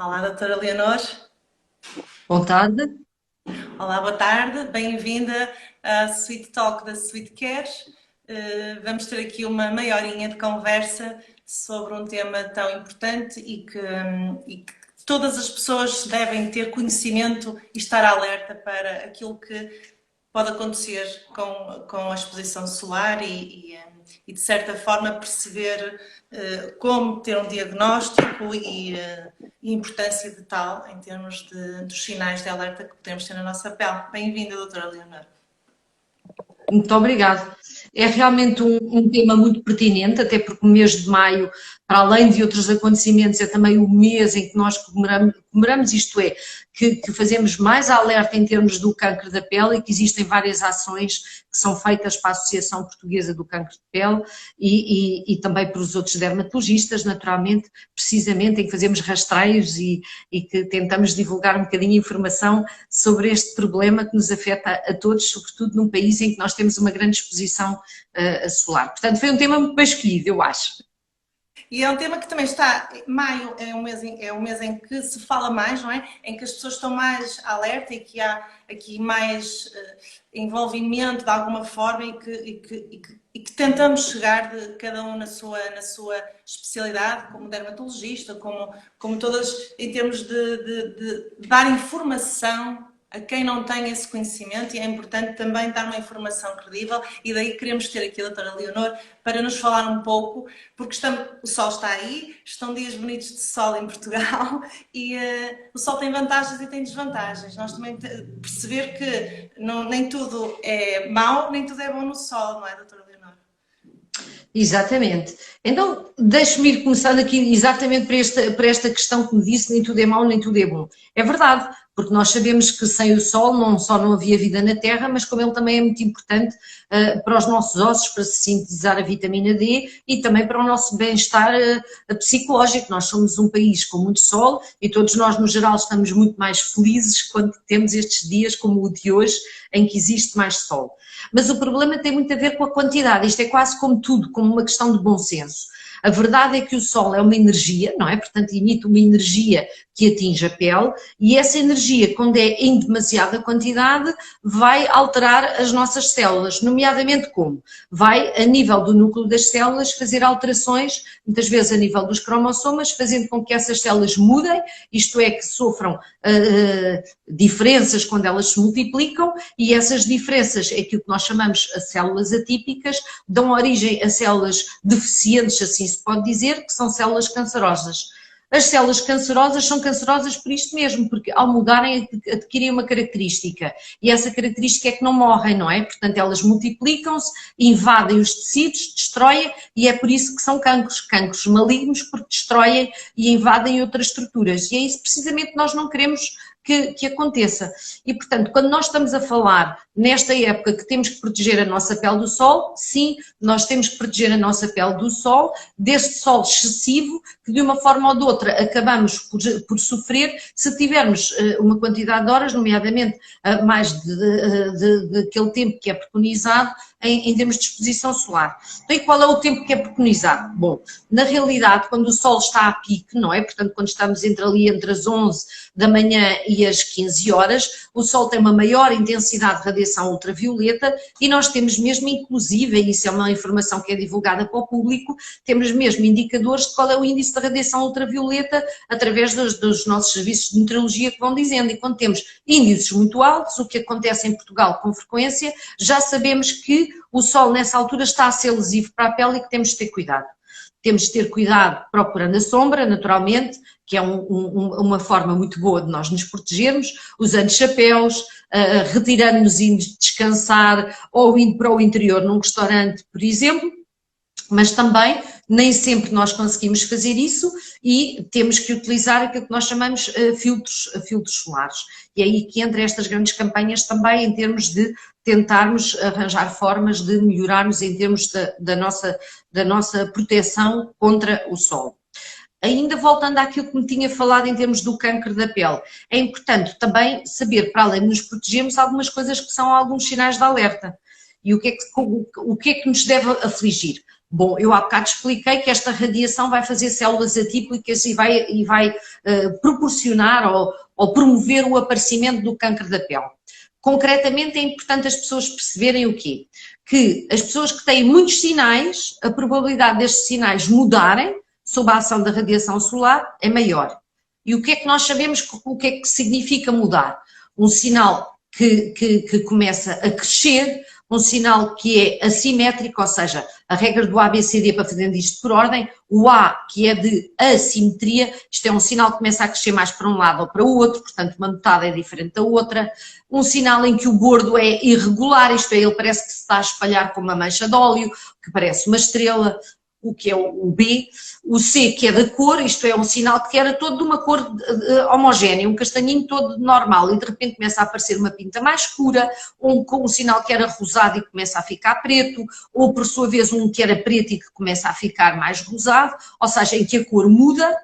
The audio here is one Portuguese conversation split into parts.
Olá, doutora Leonor. Boa tarde. Olá, boa tarde. Bem-vinda à Sweet Talk da Sweet Care. Vamos ter aqui uma meia horinha de conversa sobre um tema tão importante e que todas as pessoas devem ter conhecimento e estar alerta para aquilo que pode acontecer com a exposição solar e, de certa forma, perceber como ter um diagnóstico e a importância de tal em termos dos sinais de alerta que podemos ter na nossa pele. Bem-vinda, doutora Leonor. Muito obrigado. É realmente um tema muito pertinente, até porque o mês de maio, para além de outros acontecimentos, é também o mês em que nós comemoramos isto é, que fazemos mais alerta em termos do cancro da pele e que existem várias ações que são feitas para a Associação Portuguesa do Cancro de Pele e também para os outros dermatologistas, naturalmente, precisamente em que fazemos rastreios e que tentamos divulgar um bocadinho de informação sobre este problema que nos afeta a todos, sobretudo num país em que nós temos uma grande exposição solar. Portanto, foi um tema muito bem escolhido, eu acho. E é um tema que também está, maio é um mês em que se fala mais, não é? Em que as pessoas estão mais alerta e que há aqui mais envolvimento de alguma forma e que tentamos chegar de cada um na sua especialidade, como dermatologista, como todas, em termos de dar informação a quem não tem esse conhecimento, e é importante também dar uma informação credível, e daí queremos ter aqui a doutora Leonor para nos falar um pouco, porque o sol está aí, estão dias bonitos de sol em Portugal e o sol tem vantagens e tem desvantagens. Nós também perceber que nem tudo é mau, nem tudo é bom no sol, não é, doutora Leonor? Exatamente. Então, deixe-me ir começando aqui exatamente para esta questão que me disse, nem tudo é mau, nem tudo é bom. É verdade, porque nós sabemos que sem o sol não só não havia vida na Terra, mas como ele também é muito importante para os nossos ossos, para se sintetizar a vitamina D e também para o nosso bem-estar psicológico. Nós somos um país com muito sol e todos nós, no geral, estamos muito mais felizes quando temos estes dias como o de hoje, em que existe mais sol. Mas o problema tem muito a ver com a quantidade, isto é quase como tudo, como uma questão de bom senso. A verdade é que o sol é uma energia, não é? Portanto, emite uma energia que atinge a pele e essa energia, quando é em demasiada quantidade, vai alterar as nossas células, nomeadamente como? Vai, a nível do núcleo das células, fazer alterações, muitas vezes a nível dos cromossomas, fazendo com que essas células mudem, isto é, que sofram diferenças quando elas se multiplicam, e essas diferenças é aquilo que nós chamamos de células atípicas, dão origem a células deficientes, assim se pode dizer, que são células cancerosas. As células cancerosas são cancerosas por isto mesmo, porque ao mudarem adquirem uma característica, e essa característica é que não morrem, não é? Portanto, elas multiplicam-se, invadem os tecidos, destroem, e é por isso que são cancros malignos, porque destroem e invadem outras estruturas, e é isso precisamente que nós não queremos que aconteça. E, portanto, quando nós estamos a falar nesta época que temos que proteger a nossa pele do sol, sim, nós temos que proteger a nossa pele do sol, deste sol excessivo, que de uma forma ou de outra acabamos por sofrer se tivermos uma quantidade de horas, nomeadamente mais daquele tempo que é preconizado em termos de exposição solar. Então, e qual é o tempo que é preconizado? Bom, na realidade, quando o sol está a pique, não é? Portanto, quando estamos entre as 11 da manhã e as 15 horas, o sol tem uma maior intensidade de radiação ultravioleta e nós temos mesmo, inclusive, e isso é uma informação que é divulgada para o público, temos mesmo indicadores de qual é o índice de radiação ultravioleta através dos nossos serviços de meteorologia que vão dizendo, e quando temos índices muito altos, o que acontece em Portugal com frequência, já sabemos que o sol nessa altura está a ser lesivo para a pele e que temos de ter cuidado. Temos de ter cuidado procurando a sombra, naturalmente, que é uma forma muito boa de nós nos protegermos, usando chapéus, retirando-nos e descansar ou indo para o interior num restaurante, por exemplo, mas também nem sempre nós conseguimos fazer isso e temos que utilizar aquilo que nós chamamos filtros solares. E é aí que entra estas grandes campanhas também em termos de tentarmos arranjar formas de melhorarmos em termos da nossa proteção contra o sol. Ainda voltando àquilo que me tinha falado em termos do cancro da pele, é importante também saber, para além de nos protegermos, algumas coisas que são alguns sinais de alerta. E o que é que nos deve afligir? Bom, eu há bocado expliquei que esta radiação vai fazer células atípicas e vai proporcionar ou promover o aparecimento do cancro da pele. Concretamente é importante as pessoas perceberem o quê? Que as pessoas que têm muitos sinais, a probabilidade destes sinais mudarem sob a ação da radiação solar é maior. E o que é que nós sabemos, o que é que significa mudar? Um sinal que começa a crescer, um sinal que é assimétrico, ou seja, a regra do ABCD, para fazendo isto por ordem, o A, que é de assimetria, isto é um sinal que começa a crescer mais para um lado ou para o outro, portanto uma metade é diferente da outra. Um sinal em que o bordo é irregular, isto é, ele parece que se está a espalhar com uma mancha de óleo, que parece uma estrela, o que é o B. O C, que é da cor, isto é um sinal que era todo de uma cor homogénea, um castanhinho todo normal, e de repente começa a aparecer uma pinta mais escura, ou com um sinal que era rosado e começa a ficar preto, ou por sua vez um que era preto e que começa a ficar mais rosado, ou seja, em que a cor muda.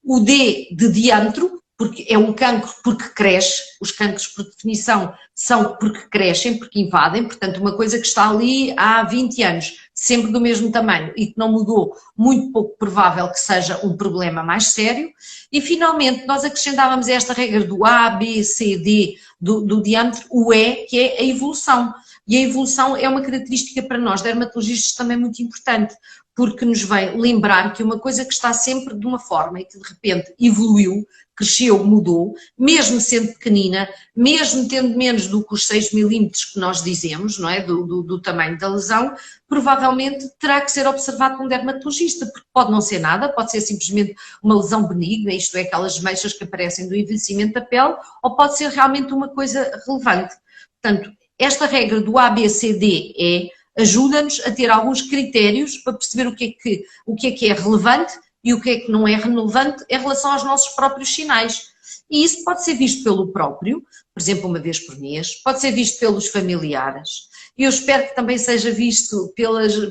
O D de diâmetro, porque é um cancro porque cresce, os cancros por definição são porque crescem, porque invadem, portanto uma coisa que está ali há 20 anos, sempre do mesmo tamanho e que não mudou, muito pouco provável que seja um problema mais sério. E finalmente nós acrescentávamos esta regra do A, B, C, D do diâmetro, o E, que é a evolução. E a evolução é uma característica para nós dermatologistas também muito importante, porque nos vem lembrar que uma coisa que está sempre de uma forma e que de repente evoluiu, cresceu, mudou, mesmo sendo pequenina, mesmo tendo menos do que os 6 milímetros que nós dizemos, não é, do tamanho da lesão, provavelmente terá que ser observado por um dermatologista, porque pode não ser nada, pode ser simplesmente uma lesão benigna, isto é, aquelas manchas que aparecem do envelhecimento da pele, ou pode ser realmente uma coisa relevante. Portanto, esta regra do ABCDE ajuda-nos a ter alguns critérios para perceber o que é relevante e o que é que não é relevante em relação aos nossos próprios sinais. E isso pode ser visto pelo próprio, por exemplo, uma vez por mês, pode ser visto pelos familiares, e eu espero que também seja visto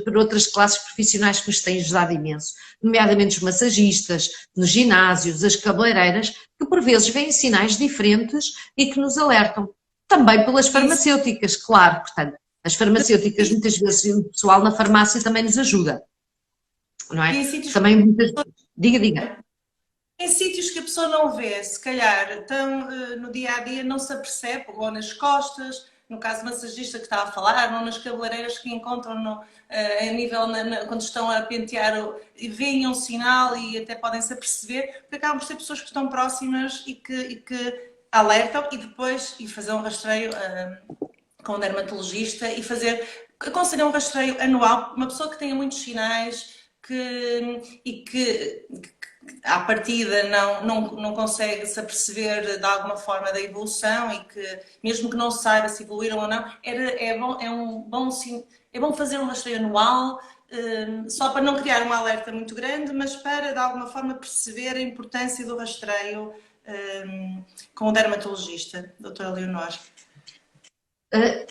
por outras classes profissionais que nos têm ajudado imenso, nomeadamente os massagistas, nos ginásios, as cabeleireiras, que por vezes veem sinais diferentes e que nos alertam. Também pelas farmacêuticas, claro, portanto, as farmacêuticas, muitas vezes o pessoal na farmácia também nos ajuda, não é? Também muitas... Diga. Em sítios que a pessoa não vê, se calhar, então, no dia-a-dia não se apercebe, ou nas costas, no caso do massagista que estava a falar, ou nas cabeleireiras que encontram a nível, quando estão a pentear, e veem um sinal e até podem-se aperceber, porque acabam por ser pessoas que estão próximas e que alertam e depois fazer um rastreio com um dermatologista e aconselhar um rastreio anual, uma pessoa que tenha muitos sinais que à partida não consegue se aperceber de alguma forma da evolução e que mesmo que não saiba se evoluíram ou não, é bom fazer um rastreio anual, só para não criar um alerta muito grande, mas para de alguma forma perceber a importância do rastreio com o dermatologista, doutora Leonor.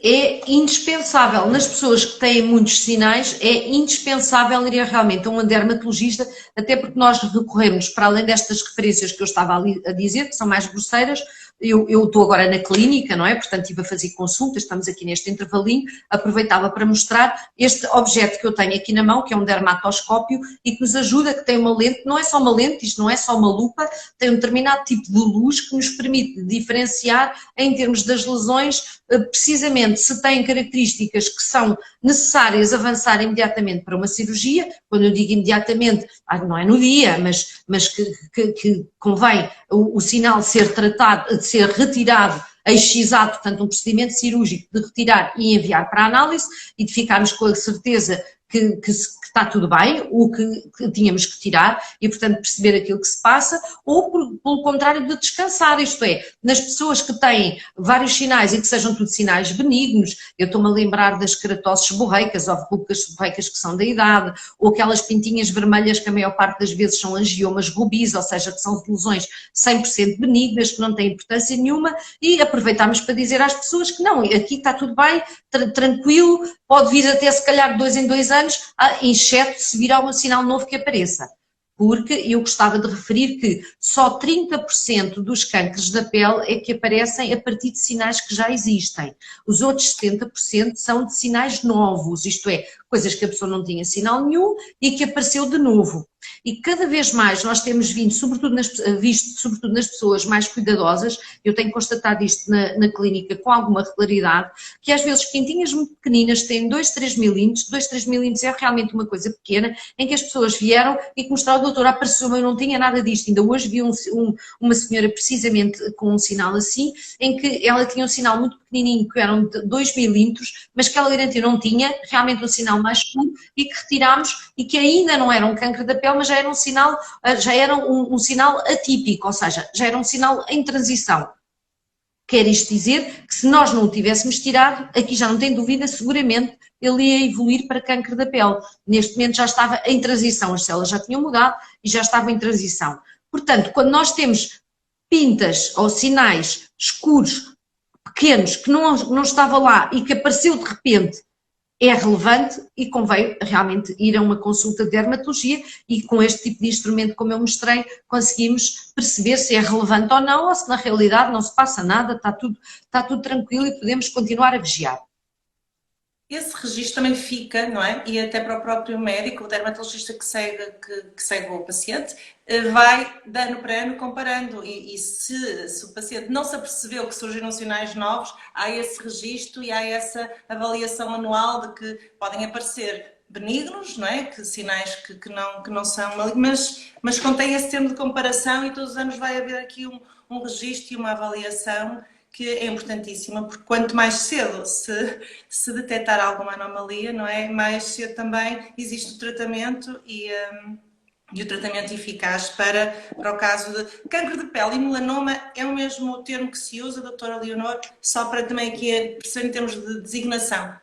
É indispensável, nas pessoas que têm muitos sinais, é indispensável ir realmente a um dermatologista, até porque nós recorremos, para além destas referências que eu estava ali a dizer, que são mais grosseiras, eu estou agora na clínica, não é? Portanto, estive a fazer consultas, estamos aqui neste intervalinho, aproveitava para mostrar este objeto que eu tenho aqui na mão, que é um dermatoscópio e que nos ajuda, que tem uma lente, não é só uma lente, isto não é só uma lupa, tem um determinado tipo de luz que nos permite diferenciar em termos das lesões, precisamente se têm características que são necessárias avançar imediatamente para uma cirurgia, quando eu digo imediatamente, não é no dia, mas que convém o sinal ser tratado, de ser retirado, excisado, portanto um procedimento cirúrgico de retirar e enviar para a análise e de ficarmos com a certeza que está tudo bem, o que tínhamos que tirar e, portanto, perceber aquilo que se passa, ou, pelo contrário, de descansar, isto é, nas pessoas que têm vários sinais e que sejam tudo sinais benignos, eu estou-me a lembrar das queratoses seborreicas ou verrugas seborreicas que são da idade, ou aquelas pintinhas vermelhas que a maior parte das vezes são angiomas rubis, ou seja, que são lesões 100% benignas, que não têm importância nenhuma, e aproveitamos para dizer às pessoas que não, aqui está tudo bem, tranquilo, pode vir até se calhar de 2 em 2 anos, exceto se vir algum sinal novo que apareça. porque eu gostava de referir que só 30% dos cancros da pele é que aparecem a partir de sinais que já existem. Os outros 70% são de sinais novos, isto é, coisas que a pessoa não tinha sinal nenhum e que apareceu de novo. E cada vez mais nós temos visto, sobretudo nas pessoas mais cuidadosas, eu tenho constatado isto na clínica com alguma regularidade, que às vezes quentinhas muito pequeninas têm 2, 3 milímetros, 2, 3 milímetros é realmente uma coisa pequena, em que as pessoas vieram e que mostraram, doutor, apareceu-me, eu não tinha nada disto, ainda hoje vi uma senhora precisamente com um sinal assim, em que ela tinha um sinal muito pequenininho, que eram 2 milímetros, mas que ela garantia não tinha, realmente um sinal mais escuro, e que retirámos, e que ainda não era um cancro da pele, mas já era um sinal atípico, ou seja, já era um sinal em transição. Quer isto dizer que se nós não o tivéssemos tirado, aqui já não tem dúvida, seguramente ele ia evoluir para cancro da pele. Neste momento já estava em transição, as células já tinham mudado e já estavam em transição. Portanto, quando nós temos pintas ou sinais escuros, pequenos, que não estava lá e que apareceu de repente, é relevante e convém realmente ir a uma consulta de dermatologia e com este tipo de instrumento, como eu mostrei, conseguimos perceber se é relevante ou não, ou se na realidade não se passa nada, está tudo tranquilo e podemos continuar a vigiar. Esse registro também fica, não é? E até para o próprio médico, o dermatologista que segue o paciente, vai de ano para ano comparando. E se o paciente não se apercebeu que surgiram sinais novos, há esse registro e há essa avaliação anual de que podem aparecer benignos, não é? Que sinais que não são malignos, mas contém esse termo de comparação e todos os anos vai haver aqui um registro e uma avaliação que é importantíssima, porque quanto mais cedo se detectar alguma anomalia, não é? Mais cedo também existe o tratamento e o tratamento eficaz para o caso de cancro de pele e melanoma. É o mesmo termo que se usa, doutora Leonor, só para também aqui perceber em termos de designação.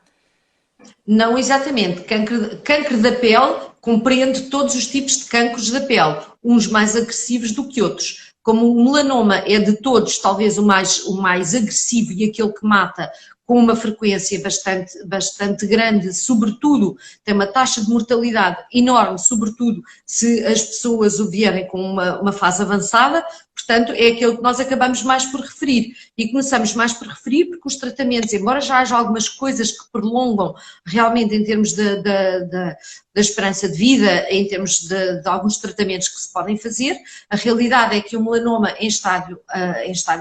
Não exatamente, cancro da pele compreende todos os tipos de cancros da pele, uns mais agressivos do que outros. Como o melanoma é de todos talvez o mais agressivo e aquele que mata com uma frequência bastante grande, sobretudo tem uma taxa de mortalidade enorme, sobretudo se as pessoas o vierem com uma fase avançada, portanto é aquele que nós acabamos mais por referir e começamos mais por referir porque os tratamentos, embora já haja algumas coisas que prolongam realmente em termos da esperança de vida, em termos de alguns tratamentos que se podem fazer, a realidade é que o melanoma em estádio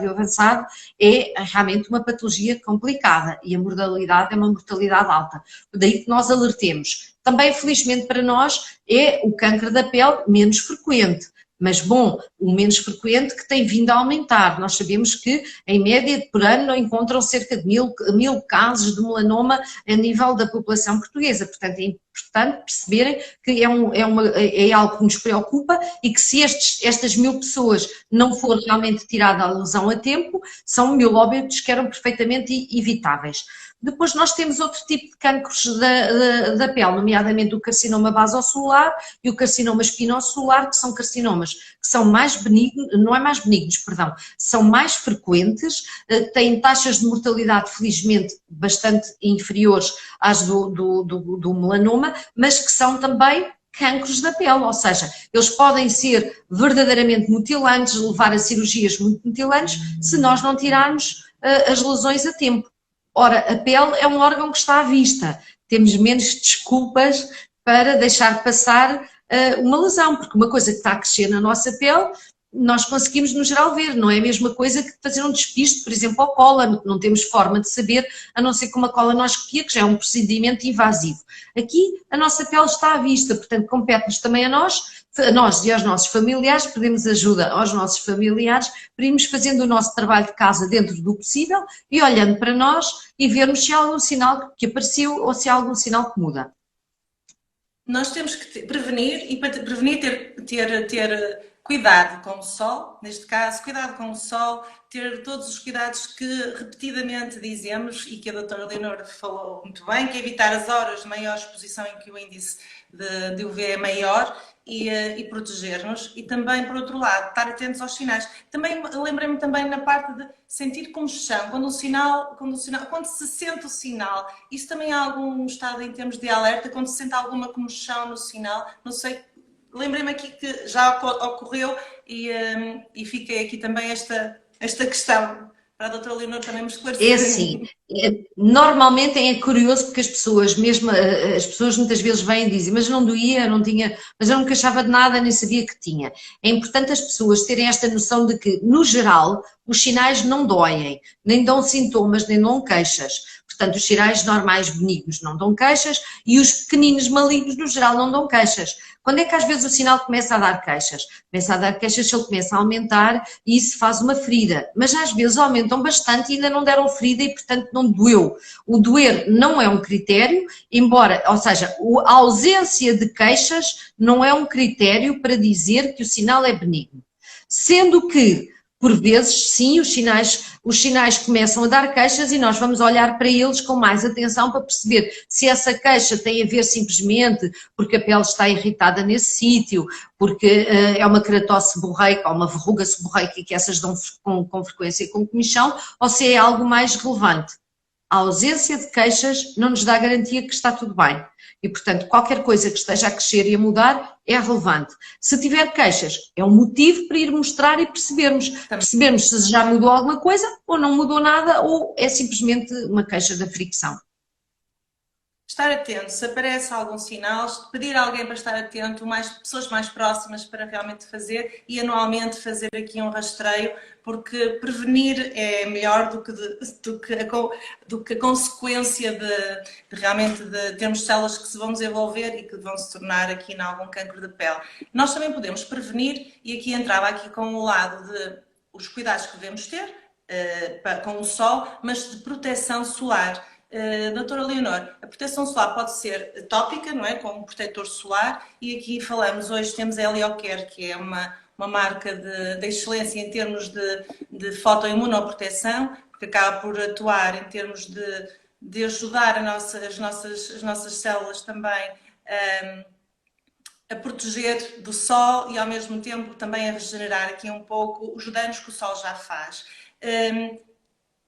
avançado é realmente uma patologia complicada e a mortalidade é uma mortalidade alta. Daí que nós alertemos. Também, felizmente para nós, é o cancro da pele menos frequente. Mas, bom, o menos frequente que tem vindo a aumentar. Nós sabemos que, em média, por ano, encontram cerca de mil casos de melanoma a nível da população portuguesa. Portanto, é importante perceberem que é algo que nos preocupa e que se estas 1000 pessoas não for realmente tirada a lesão a tempo, são 1000 óbitos que eram perfeitamente evitáveis. Depois nós temos outro tipo de cancros da pele, nomeadamente o carcinoma basocelular e o carcinoma espinocelular, que são carcinomas que são mais benignos, não é mais benignos, perdão, são mais frequentes, têm taxas de mortalidade felizmente bastante inferiores às do melanoma, mas que são também cancros da pele, ou seja, eles podem ser verdadeiramente mutilantes, levar a cirurgias muito mutilantes, se nós não tirarmos as lesões a tempo. Ora, a pele é um órgão que está à vista, temos menos desculpas para deixar passar uma lesão, porque uma coisa que está a crescer na nossa pele, nós conseguimos no geral ver, não é a mesma coisa que fazer um despiste, por exemplo, ao cólon, não temos forma de saber, a não ser com uma colonoscopia, que já é um procedimento invasivo. Aqui a nossa pele está à vista, portanto compete-nos também a nós e aos nossos familiares, pedimos ajuda aos nossos familiares para irmos fazendo o nosso trabalho de casa dentro do possível e olhando para nós e vermos se há algum sinal que apareceu ou se há algum sinal que muda. Nós temos que prevenir e para prevenir ter cuidado com o sol, neste caso, cuidado com o sol, ter todos os cuidados que repetidamente dizemos e que a doutora Leonor falou muito bem, que é evitar as horas de maior exposição em que o índice de UV é maior e proteger-nos e também, por outro lado, estar atentos aos sinais. Também lembrei-me também na parte de sentir comoção, quando se sente o sinal, isso também há algum estado em termos de alerta, quando se sente alguma comoção no sinal, não sei lembrei-me aqui que já ocorreu e fiquei aqui também esta questão para a doutora Leonor também me esclarecer. É assim, normalmente é curioso porque as pessoas, mesmo as pessoas muitas vezes vêm e dizem, mas não doía, não tinha, mas eu não me queixava de nada, nem sabia que tinha. É importante as pessoas terem esta noção de que, no geral, os sinais não doem, nem dão sintomas, nem dão queixas. Portanto, os sinais normais benignos não dão queixas e os pequeninos malignos, no geral, não dão queixas. Quando é que às vezes o sinal começa a dar queixas? Começa a dar queixas se ele começa a aumentar e isso faz uma ferida. Mas às vezes aumentam bastante e ainda não deram ferida e, portanto, não doeu. O doer não é um critério, embora, ou seja, a ausência de queixas não é um critério para dizer que o sinal é benigno. Sendo que, por vezes, sim, os sinais começam a dar queixas e nós vamos olhar para eles com mais atenção para perceber se essa queixa tem a ver simplesmente porque a pele está irritada nesse sítio, porque é uma queratose seborreica ou uma verruga seborreica que essas dão com frequência com comichão, ou se é algo mais relevante. A ausência de queixas não nos dá garantia que está tudo bem. E, portanto, qualquer coisa que esteja a crescer e a mudar é relevante. Se tiver queixas, é um motivo para ir mostrar e percebermos se já mudou alguma coisa ou não mudou nada ou é simplesmente uma queixa da fricção. Estar atento, se aparece algum sinal, pedir a alguém para estar atento, pessoas mais próximas para realmente fazer e anualmente fazer aqui um rastreio, porque prevenir é melhor do que a consequência de realmente de termos células que se vão desenvolver e que vão se tornar aqui em algum cancro de pele. Nós também podemos prevenir, e aqui entrava aqui com o lado de os cuidados que devemos ter com o sol, mas de proteção solar. Doutora Leonor, a proteção solar pode ser tópica, não é? Com um protetor solar, e aqui hoje temos a Heliocare, que é uma marca de excelência em termos de fotoimunoproteção, que acaba por atuar em termos de ajudar as nossas células também a proteger do sol e ao mesmo tempo também a regenerar aqui um pouco os danos que o sol já faz.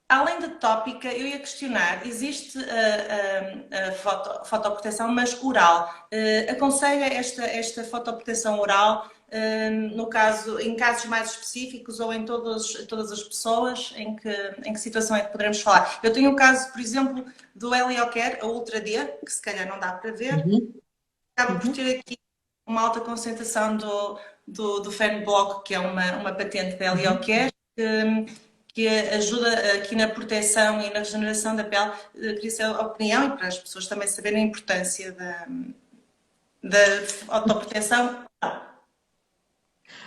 Além da tópica, eu ia questionar, existe a fotoproteção, mas oral. Aconselha esta fotoproteção oral em casos mais específicos ou em todas as pessoas? Em que situação é que poderemos falar? Eu tenho o caso, por exemplo, do Heliocare, a Ultra D, que se calhar não dá para ver. Acaba por ter aqui uma alta concentração do Fernblock, que é uma patente da Heliocare, que ajuda aqui na proteção e na regeneração da pele. Queria saber a opinião e para as pessoas também saberem a importância da autoproteção.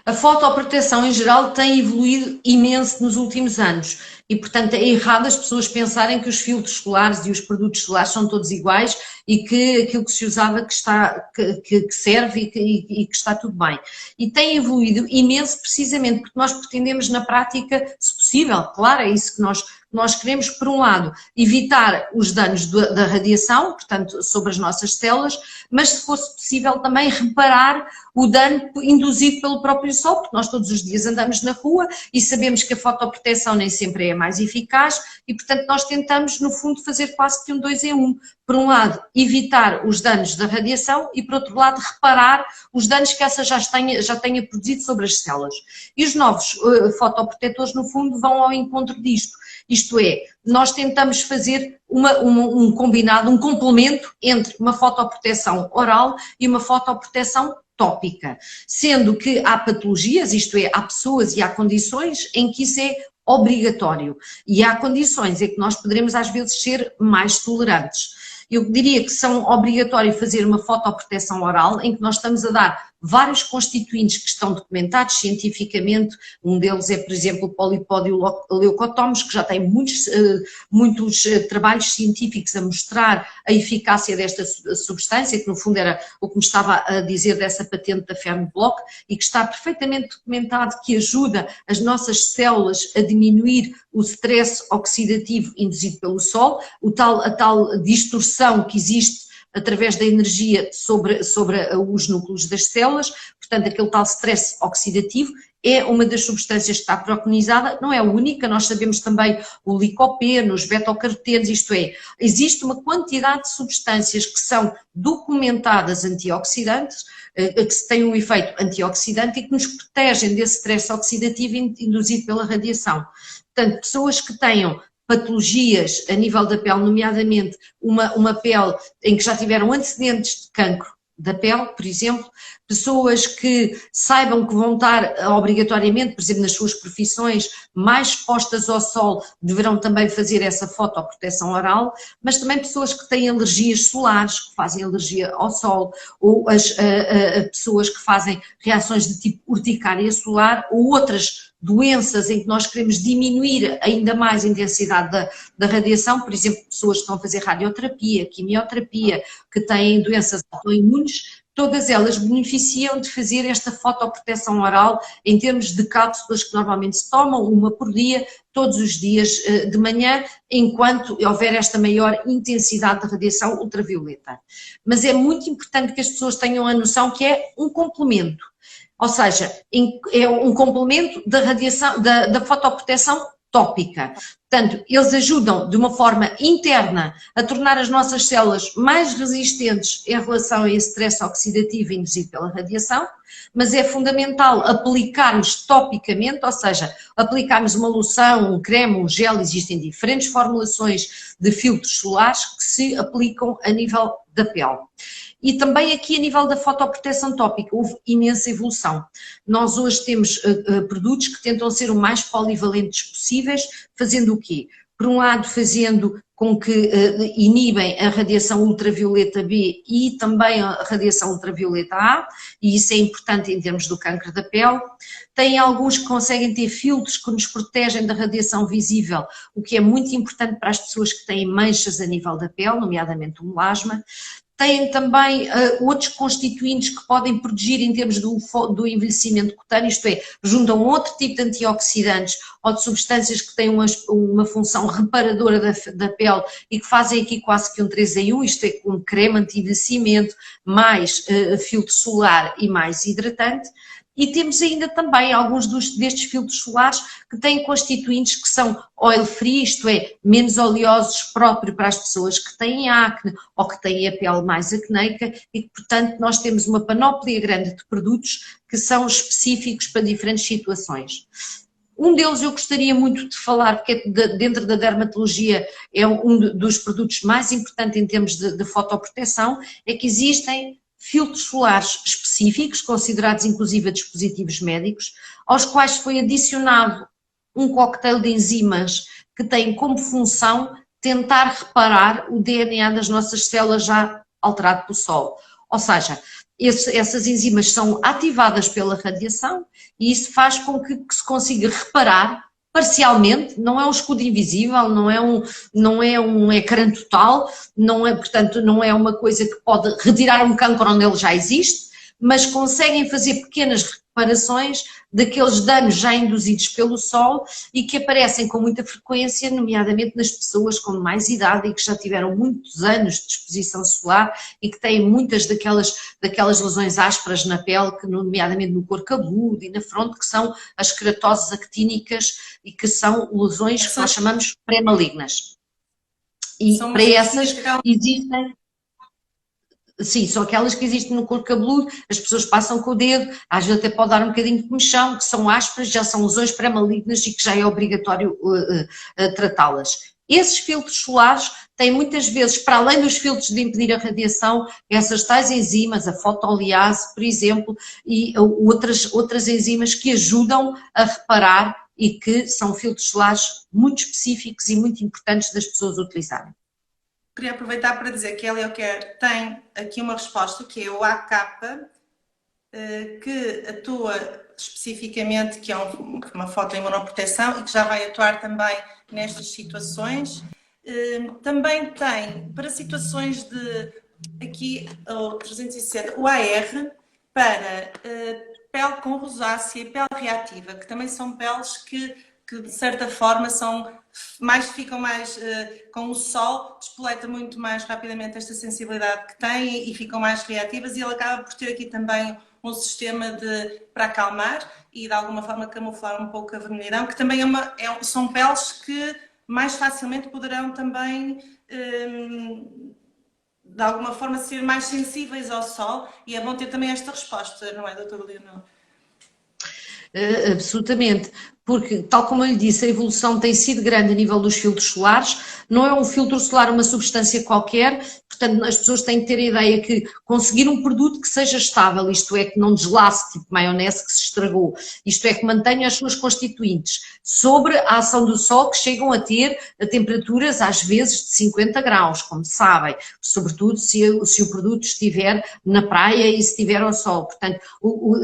A fotoproteção em geral tem evoluído imenso nos últimos anos e, portanto, é errado as pessoas pensarem que os filtros solares e os produtos solares são todos iguais e que aquilo que se usava que serve e que está tudo bem. E tem evoluído imenso precisamente porque nós pretendemos na prática, se possível, claro, é isso que nós queremos, por um lado, evitar os danos da radiação, portanto, sobre as nossas células, mas se fosse possível também reparar o dano induzido pelo próprio sol, porque nós todos os dias andamos na rua e sabemos que a fotoproteção nem sempre é a mais eficaz e, portanto, nós tentamos, no fundo, fazer quase que um 2 em 1. Por um lado, evitar os danos da radiação e, por outro lado, reparar os danos que essa já tenha produzido sobre as células. E os novos fotoprotetores, no fundo, vão ao encontro disto. Isto é, nós tentamos fazer um combinado, um complemento entre uma fotoproteção oral e uma fotoproteção tópica, sendo que há patologias, isto é, há pessoas e há condições em que isso é obrigatório e há condições em que nós poderemos às vezes ser mais tolerantes. Eu diria que são obrigatório fazer uma fotoproteção oral em que nós estamos a dar vários constituintes que estão documentados cientificamente. Um deles é, por exemplo, o polipódio leucotomos, que já tem muitos trabalhos científicos a mostrar a eficácia desta substância, que no fundo era o que me estava a dizer dessa patente da Fernblock, e que está perfeitamente documentado que ajuda as nossas células a diminuir o stress oxidativo induzido pelo sol, a tal distorção que existe através da energia sobre os núcleos das células, portanto aquele tal stress oxidativo é uma das substâncias que está preconizada, não é a única, nós sabemos também o licopeno, os beta-carotenos, isto é, existe uma quantidade de substâncias que são documentadas antioxidantes, que têm um efeito antioxidante e que nos protegem desse stress oxidativo induzido pela radiação. Portanto, pessoas que tenham patologias a nível da pele, nomeadamente uma pele em que já tiveram antecedentes de cancro da pele, por exemplo, pessoas que saibam que vão estar obrigatoriamente, por exemplo, nas suas profissões, mais expostas ao sol, deverão também fazer essa fotoproteção oral, mas também pessoas que têm alergias solares, que fazem alergia ao sol, ou as pessoas que fazem reações de tipo urticária solar, ou outras doenças em que nós queremos diminuir ainda mais a intensidade da radiação, por exemplo, pessoas que estão a fazer radioterapia, quimioterapia, que têm doenças autoimunes, todas elas beneficiam de fazer esta fotoproteção oral em termos de cápsulas que normalmente se tomam, uma por dia, todos os dias de manhã, enquanto houver esta maior intensidade de radiação ultravioleta. Mas é muito importante que as pessoas tenham a noção que é um complemento. Ou seja, é um complemento da radiação, da fotoproteção tópica. Portanto, eles ajudam de uma forma interna a tornar as nossas células mais resistentes em relação a esse stress oxidativo induzido pela radiação, mas é fundamental aplicarmos topicamente, ou seja, aplicarmos uma loção, um creme, um gel, existem diferentes formulações de filtros solares que se aplicam a nível da pele. E também aqui a nível da fotoproteção tópica houve imensa evolução. Nós hoje temos produtos que tentam ser o mais polivalentes possíveis, fazendo o quê? Por um lado, fazendo com que inibem a radiação ultravioleta B e também a radiação ultravioleta A, e isso é importante em termos do cancro da pele. Tem alguns que conseguem ter filtros que nos protegem da radiação visível, o que é muito importante para as pessoas que têm manchas a nível da pele, nomeadamente o melasma. Têm também outros constituintes que podem proteger em termos do envelhecimento cutâneo, isto é, juntam outro tipo de antioxidantes ou de substâncias que têm uma função reparadora da pele e que fazem aqui quase que um 3 em 1, isto é, um creme anti-envelhecimento, mais filtro solar e mais hidratante. E temos ainda também alguns destes filtros solares que têm constituintes que são oil-free, isto é, menos oleosos, próprio para as pessoas que têm acne ou que têm a pele mais acneica e que, portanto, nós temos uma panóplia grande de produtos que são específicos para diferentes situações. Um deles eu gostaria muito de falar, porque dentro da dermatologia é um dos produtos mais importantes em termos de fotoproteção, é que existem filtros solares específicos, considerados inclusive dispositivos médicos, aos quais foi adicionado um cocktail de enzimas que tem como função tentar reparar o DNA das nossas células já alterado pelo sol. Ou seja, essas enzimas são ativadas pela radiação e isso faz com que se consiga reparar parcialmente, não é um escudo invisível, não é um ecrã total, portanto não é uma coisa que pode retirar um cancro onde ele já existe, mas conseguem fazer pequenas reparações daqueles danos já induzidos pelo sol e que aparecem com muita frequência, nomeadamente nas pessoas com mais idade e que já tiveram muitos anos de exposição solar e que têm muitas daquelas lesões ásperas na pele, que, nomeadamente no couro cabeludo e na fronte, que são as queratoses actínicas e que são lesões que nós chamamos pré-malignas. E para essas existem... Sim, são aquelas que existem no couro cabeludo, as pessoas passam com o dedo, às vezes até pode dar um bocadinho de comichão, que são ásperas, já são lesões pré-malignas e que já é obrigatório tratá-las. Esses filtros solares têm muitas vezes, para além dos filtros de impedir a radiação, essas tais enzimas, a fotoliase, por exemplo, e outras enzimas que ajudam a reparar e que são filtros solares muito específicos e muito importantes das pessoas utilizarem. Queria aproveitar para dizer que a Eleocare tem aqui uma resposta, que é o AK, que atua especificamente, que é uma fotoimunoproteção e que já vai atuar também nestas situações. Também tem, para situações de, aqui, o 360, o AR, para pele com rosácea e pele reativa, que também são peles que que de certa forma ficam mais com o sol, despoleta muito mais rapidamente esta sensibilidade que têm e ficam mais reativas, e ele acaba por ter aqui também um sistema para acalmar e de alguma forma camuflar um pouco a vermelhidão, que também são peles que mais facilmente poderão também de alguma forma ser mais sensíveis ao sol, e é bom ter também esta resposta, não é, doutora Leonor? Absolutamente, porque, tal como eu lhe disse, a evolução tem sido grande a nível dos filtros solares. Não é um filtro solar uma substância qualquer, portanto as pessoas têm que ter a ideia que conseguir um produto que seja estável, isto é, que não deslace, tipo maionese que se estragou, isto é, que mantenha as suas constituintes, sobre a ação do sol, que chegam a ter temperaturas às vezes de 50 graus, como sabem, sobretudo se o produto estiver na praia e se estiver ao sol. Portanto,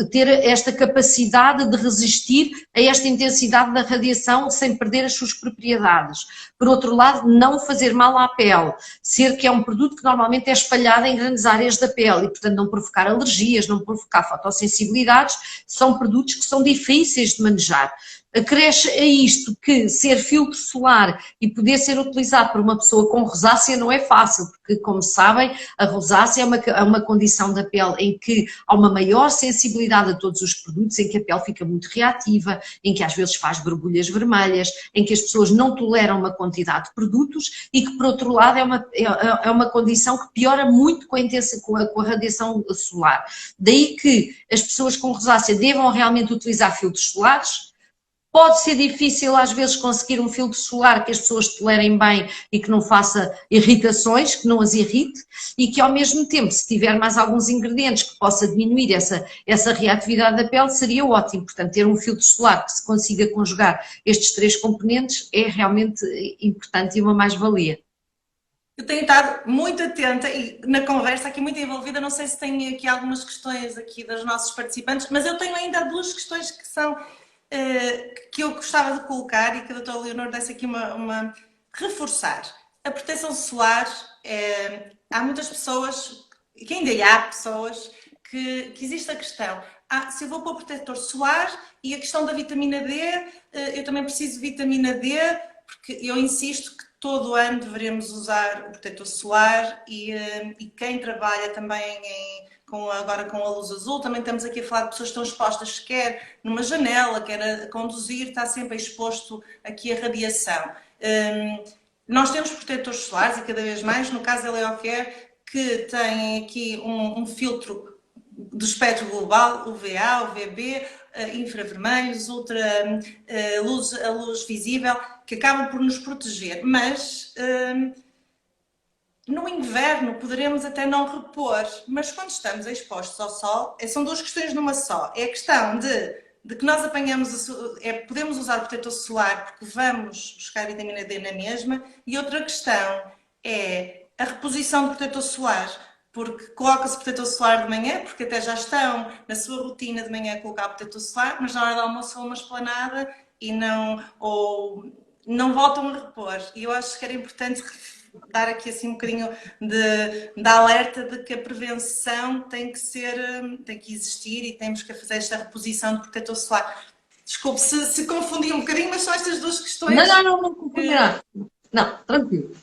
ter esta capacidade de resistir a esta intensidade da radiação sem perder as suas propriedades. Por outro lado, não fazer mal à pele, ser que é um produto que normalmente é espalhado em grandes áreas da pele e, portanto, não provocar alergias, não provocar fotossensibilidades, são produtos que são difíceis de manejar. Acresce a isto que ser filtro solar e poder ser utilizado por uma pessoa com rosácea não é fácil, porque, como sabem, a rosácea é uma condição da pele em que há uma maior sensibilidade a todos os produtos, em que a pele fica muito reativa, em que às vezes faz borbulhas vermelhas, em que as pessoas não toleram uma quantidade de produtos e que, por outro lado, é uma condição que piora muito com a radiação solar. Daí que as pessoas com rosácea devam realmente utilizar filtros solares. Pode ser difícil às vezes conseguir um filtro solar que as pessoas tolerem bem e que não faça irritações, que não as irrite, e que ao mesmo tempo, se tiver mais alguns ingredientes que possa diminuir essa reatividade da pele, seria ótimo. Portanto, ter um filtro solar que se consiga conjugar estes 3 componentes é realmente importante e uma mais-valia. Eu tenho estado muito atenta e na conversa aqui muito envolvida, não sei se tem aqui algumas questões aqui dos nossos participantes, mas eu tenho ainda 2 questões que são... que eu gostava de colocar e que a doutora Leonor desse aqui reforçar. A proteção solar, há muitas pessoas, que ainda há pessoas, que existe a questão, se eu vou pôr protetor solar e a questão da vitamina D, eu também preciso de vitamina D, porque eu insisto que todo ano deveremos usar o protetor solar e quem trabalha também agora com a luz azul, também estamos aqui a falar de pessoas que estão expostas, quer numa janela, quer a conduzir, está sempre exposto aqui a radiação. Nós temos protetores solares e cada vez mais, no caso da Leocare, que tem aqui um filtro do espectro global, UVA, UVB, infravermelhos, a luz visível, que acabam por nos proteger, mas... no inverno poderemos até não repor, mas quando estamos expostos ao sol, são 2 questões numa só. É a questão de que nós podemos usar o protetor solar porque vamos buscar vitamina D na mesma, e outra questão é a reposição do protetor solar, porque coloca-se o protetor solar de manhã, porque até já estão na sua rotina de manhã a colocar o protetor solar, mas na hora do almoço vão uma esplanada e não voltam a repor. E eu acho que era importante dar aqui assim um bocadinho de alerta de que a prevenção tem que existir e temos que fazer esta reposição de protetor solar. Desculpe se confundi um bocadinho, mas são estas 2 questões. Não confundi nada. Não, tranquilo.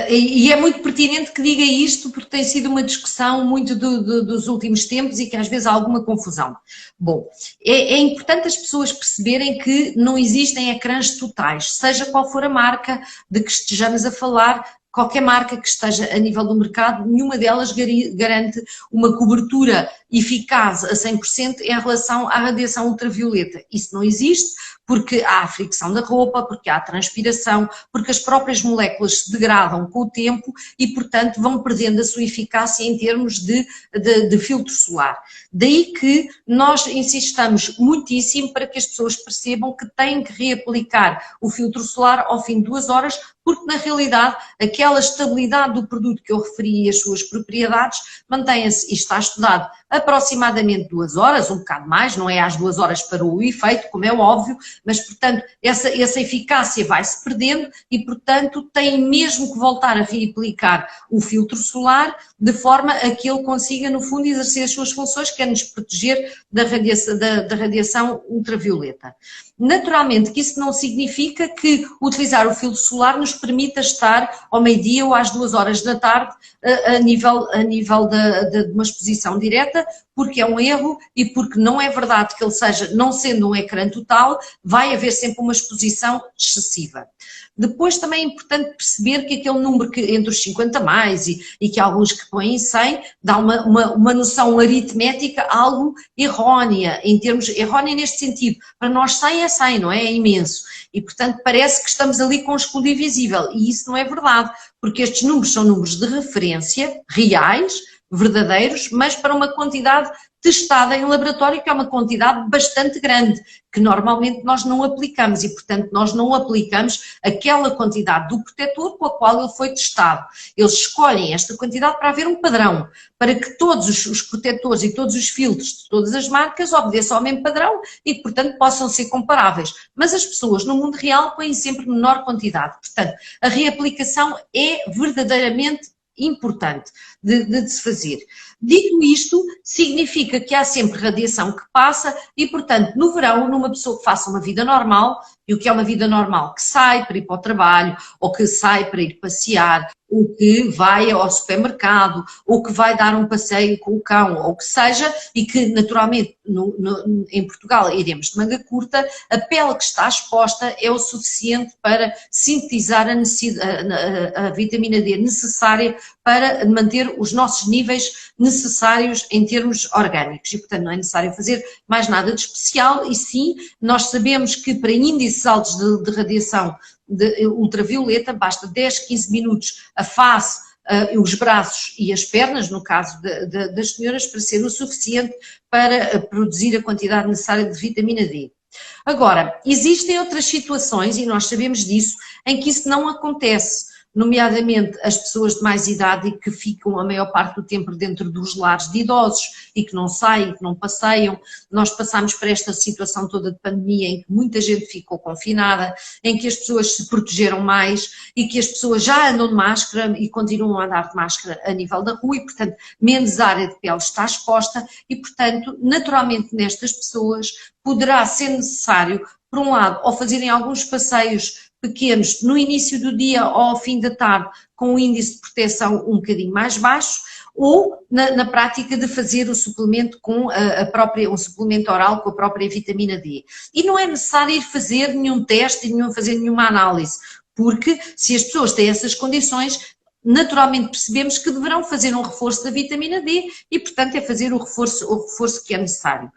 E é muito pertinente que diga isto, porque tem sido uma discussão muito dos últimos tempos e que às vezes há alguma confusão. Bom, é importante as pessoas perceberem que não existem ecrãs totais, seja qual for a marca de que estejamos a falar. Qualquer marca que esteja a nível do mercado, nenhuma delas garante uma cobertura eficaz a 100% em relação à radiação ultravioleta. Isso não existe, porque há a fricção da roupa, porque há a transpiração, porque as próprias moléculas se degradam com o tempo e, portanto, vão perdendo a sua eficácia em termos de filtro solar. Daí que nós insistamos muitíssimo para que as pessoas percebam que têm que reaplicar o filtro solar ao fim de 2 horas, porque na realidade aquela estabilidade do produto que eu referi e as suas propriedades mantém-se, e está estudado, a aproximadamente 2 horas, um bocado mais, não é às 2 horas para o efeito, como é óbvio, mas portanto essa eficácia vai-se perdendo e portanto tem mesmo que voltar a reaplicar o filtro solar de forma a que ele consiga no fundo exercer as suas funções, que é nos proteger da radiação ultravioleta. Naturalmente que isso não significa que utilizar o filtro solar nos permita estar ao meio-dia ou às 2 horas da tarde a nível de uma exposição direta, porque é um erro e porque não é verdade que ele seja, não sendo um ecrã total, vai haver sempre uma exposição excessiva. Depois também é importante perceber que aquele número que entre os 50 mais e que alguns que põem 100 dá uma noção aritmética algo errónea, errónea neste sentido. Para nós 100 é 100, não é? É imenso. E portanto parece que estamos ali com o escudo invisível e isso não é verdade, porque estes números são números de referência reais, verdadeiros, mas para uma quantidade testada em laboratório, que é uma quantidade bastante grande, que normalmente nós não aplicamos e, portanto, nós não aplicamos aquela quantidade do protetor com a qual ele foi testado. Eles escolhem esta quantidade para haver um padrão, para que todos os protetores e todos os filtros de todas as marcas obedeçam ao mesmo padrão e, portanto, possam ser comparáveis. Mas as pessoas no mundo real põem sempre menor quantidade. Portanto, a reaplicação é verdadeiramente importante de se fazer. Dito isto, significa que há sempre radiação que passa e, portanto, no verão, numa pessoa que faça uma vida normal, e o que é uma vida normal? Que sai para ir para o trabalho, ou que sai para ir passear, ou que vai ao supermercado, ou que vai dar um passeio com o cão, ou que seja, e que naturalmente em Portugal iremos de manga curta, a pele que está exposta é o suficiente para sintetizar a vitamina D necessária para manter os nossos níveis necessários em termos orgânicos e, portanto, não é necessário fazer mais nada de especial e sim, nós sabemos que para índices altos de radiação ultravioleta basta 10, 15 minutos a face, os braços e as pernas, no caso das senhoras, para ser o suficiente para produzir a quantidade necessária de vitamina D. Agora, existem outras situações, e nós sabemos disso, em que isso não acontece, nomeadamente as pessoas de mais idade e que ficam a maior parte do tempo dentro dos lares de idosos e que não saem, que não passeiam. Nós passamos por esta situação toda de pandemia em que muita gente ficou confinada, em que as pessoas se protegeram mais e que as pessoas já andam de máscara e continuam a andar de máscara a nível da rua e, portanto, menos área de pele está exposta e, portanto, naturalmente nestas pessoas poderá ser necessário, por um lado, ou fazerem alguns passeios pequenos no início do dia ou ao fim da tarde com um índice de proteção um bocadinho mais baixo ou na prática de fazer o suplemento com um suplemento oral com a própria vitamina D. E não é necessário ir fazer nenhum teste e fazer nenhuma análise, porque se as pessoas têm essas condições, naturalmente percebemos que deverão fazer um reforço da vitamina D e, portanto, é fazer o reforço que é necessário.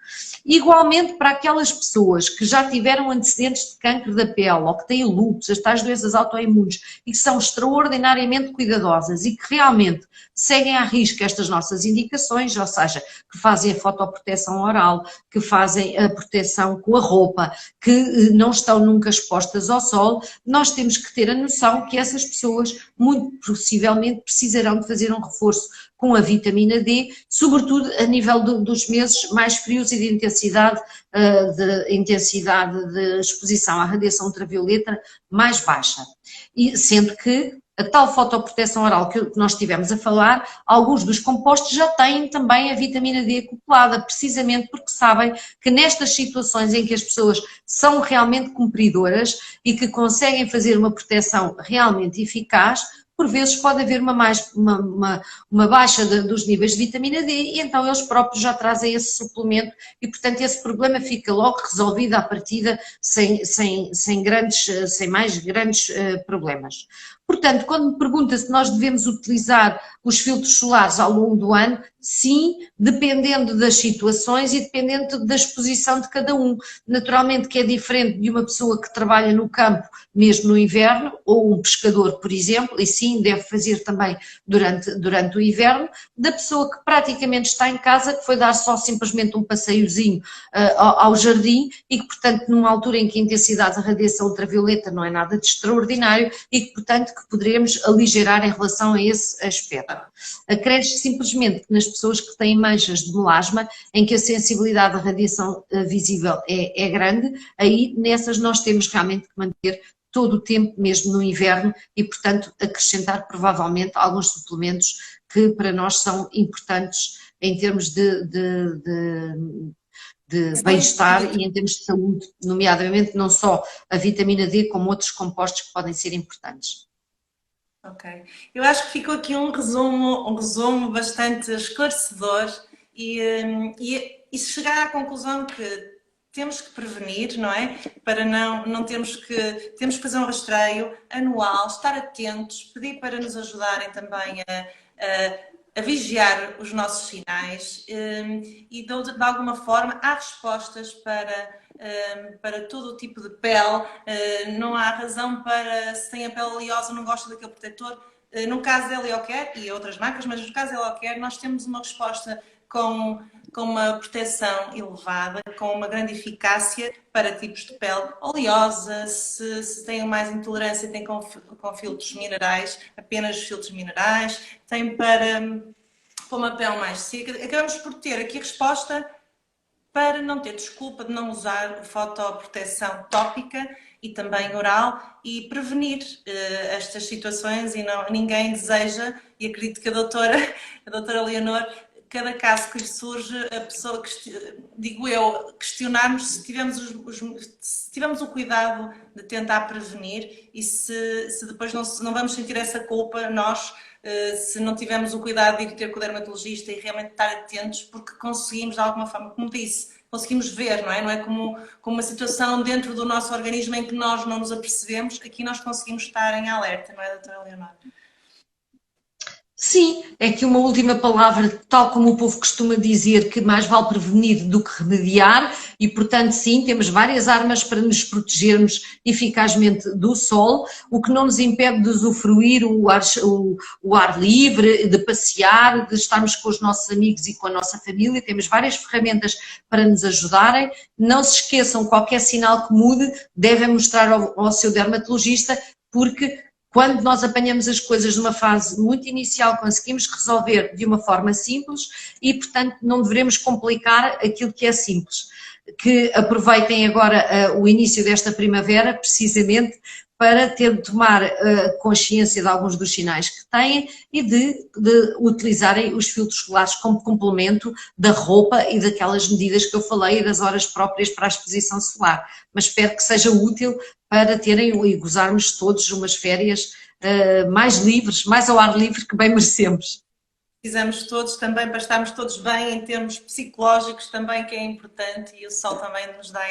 Igualmente para aquelas pessoas que já tiveram antecedentes de cancro da pele ou que têm lúpus, as tais doenças autoimunes e que são extraordinariamente cuidadosas e que realmente seguem à risca estas nossas indicações, ou seja, que fazem a fotoproteção oral, que fazem a proteção com a roupa, que não estão nunca expostas ao sol, nós temos que ter a noção que essas pessoas muito possivelmente precisarão de fazer um reforço com a vitamina D, sobretudo a nível dos meses mais frios e de intensidade de exposição à radiação ultravioleta mais baixa. E sendo que a tal fotoproteção oral que nós estivemos a falar, alguns dos compostos já têm também a vitamina D acoplada, precisamente porque sabem que nestas situações em que as pessoas são realmente cumpridoras e que conseguem fazer uma proteção realmente eficaz, por vezes pode haver uma baixa dos níveis de vitamina D e então eles próprios já trazem esse suplemento e, portanto, esse problema fica logo resolvido à partida sem mais grandes problemas. Portanto, quando me pergunta se nós devemos utilizar os filtros solares ao longo do ano, sim, dependendo das situações e dependendo da exposição de cada um. Naturalmente que é diferente de uma pessoa que trabalha no campo, mesmo no inverno, ou um pescador, por exemplo, e sim, deve fazer também durante o inverno, da pessoa que praticamente está em casa, que foi dar só simplesmente um passeiozinho ao jardim e que, portanto, numa altura em que a intensidade da radiação ultravioleta não é nada de extraordinário e que, portanto, que poderemos aligerar em relação a esse aspecto. Acresce simplesmente que nas pessoas que têm manchas de melasma, em que a sensibilidade à radiação visível é grande, aí nessas nós temos realmente que manter todo o tempo, mesmo no inverno, e portanto acrescentar provavelmente alguns suplementos que para nós são importantes em termos de bem-estar e em termos de saúde, nomeadamente não só a vitamina D, como outros compostos que podem ser importantes. Ok. Eu acho que ficou aqui um resumo bastante esclarecedor e se chegar à conclusão que temos que prevenir, não é? Para não temos que fazer um rastreio anual, estar atentos, pedir para nos ajudarem também a vigiar os nossos sinais e de alguma forma há respostas para todo o tipo de pele. Não há razão para, se tem a pele oleosa, não gosta daquele protetor. No caso da Heliocare e outras marcas, mas no caso da Heliocare nós temos uma resposta com uma proteção elevada, com uma grande eficácia para tipos de pele oleosa, se têm mais intolerância, tem com filtros minerais, apenas filtros minerais, tem para uma pele mais seca. Acabamos por ter aqui resposta para não ter desculpa de não usar fotoproteção tópica e também oral e prevenir estas situações e ninguém deseja, e acredito que a doutora Leonor, cada caso que lhe surge, a pessoa, digo eu, questionarmos se tivemos o cuidado de tentar prevenir e se depois não vamos sentir essa culpa nós, se não tivermos o cuidado de ir ter com o dermatologista e realmente estar atentos, porque conseguimos de alguma forma, como disse, conseguimos ver, não é? Não é como uma situação dentro do nosso organismo em que nós não nos apercebemos, aqui nós conseguimos estar em alerta, não é, doutora Leonor? Sim, é que uma última palavra, tal como o povo costuma dizer, que mais vale prevenir do que remediar, e portanto sim, temos várias armas para nos protegermos eficazmente do sol, o que não nos impede de usufruir o ar livre, de passear, de estarmos com os nossos amigos e com a nossa família, temos várias ferramentas para nos ajudarem. Não se esqueçam, qualquer sinal que mude, devem mostrar ao seu dermatologista, porque quando nós apanhamos as coisas numa fase muito inicial, conseguimos resolver de uma forma simples e, portanto, não devemos complicar aquilo que é simples. Que aproveitem agora o início desta primavera, precisamente, para tomar consciência de alguns dos sinais que têm e de utilizarem os filtros solares como complemento da roupa e daquelas medidas que eu falei e das horas próprias para a exposição solar. Mas espero que seja útil para terem e gozarmos todos umas férias mais livres, mais ao ar livre, que bem merecemos. Precisamos todos também, para estarmos todos bem em termos psicológicos também, que é importante, e o sol também nos dá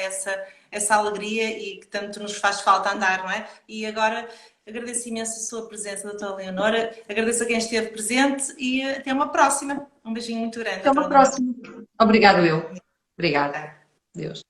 essa alegria e que tanto nos faz falta andar, não é? E agora agradeço imenso a sua presença, doutora Leonora, agradeço a quem esteve presente e até uma próxima. Um beijinho muito grande. Até uma próxima. Obrigada, eu. Obrigada. Deus.